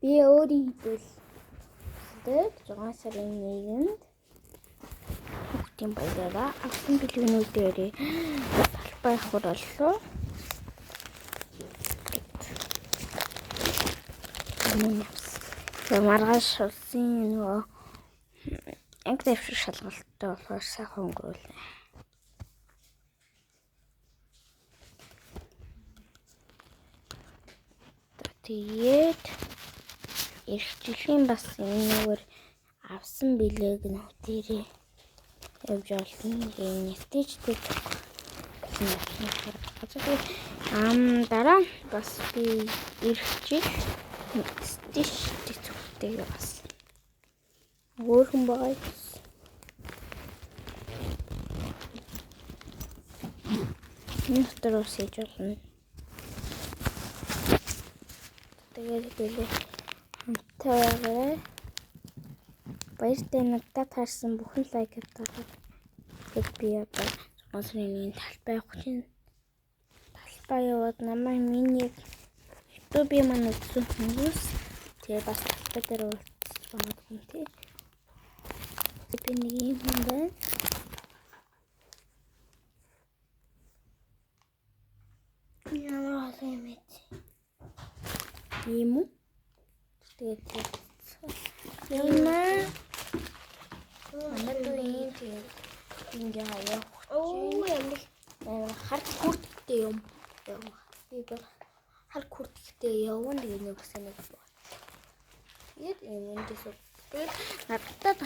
Би өөрийн хідэл зургаан сарын 1-нд хүүхдийн баяраараа авсан билгэнүүдээрээ талбай хурлаа. Маргааш улсын нөгөө анги дэвших шалгалттай болохоор сайхан өнгөрүүлнэ. Тэгээд эх жилийн бас энэгээр авсан билгэнүүдээрээ явж олно. Нэтежтэй дараа бас би эх жил стиштэй зүгтээ бас өөрхөн байгаа. Энэ дотор ус хийж болно. Тэгээд хэлээ хамтаа баяртай надад харсан бүхэн лайк авдаг. Тэгээд би одоо спонсорын талбай явах чинь талбай яваад намайг миний YouTube-ийн маань үзсэн хүмүүс тэгээд бас талбай дээр уулзсан байгаа юм тий. Би нэг юм байна. Яа юм бэ? Ийм үү? Тэгээд манай ингээ хаяа. Хар хүрттэй юм. Би хар хүрттэй явна гэдэг нэг хүсэнэг байна. Тэгээд энэ дэсээ надад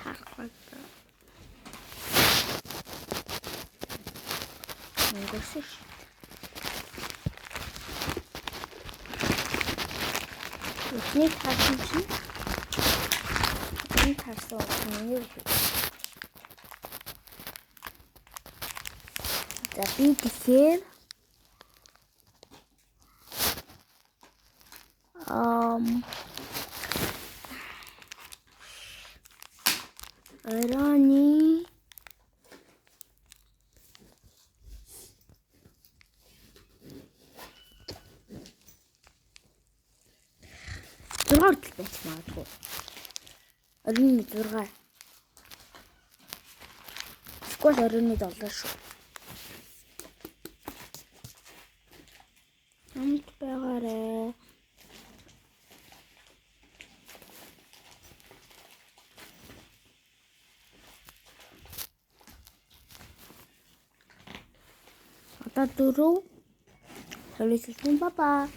таарахгүй. Ингэсэн. Эхний харсан чинь энэ харсан нэг за би тэгэхээр Арани зургаар л байж магадгүй. Арины 6. Скол арины 7 шүү. Амт байгаарэ. Одоо 4. Солиослон баба.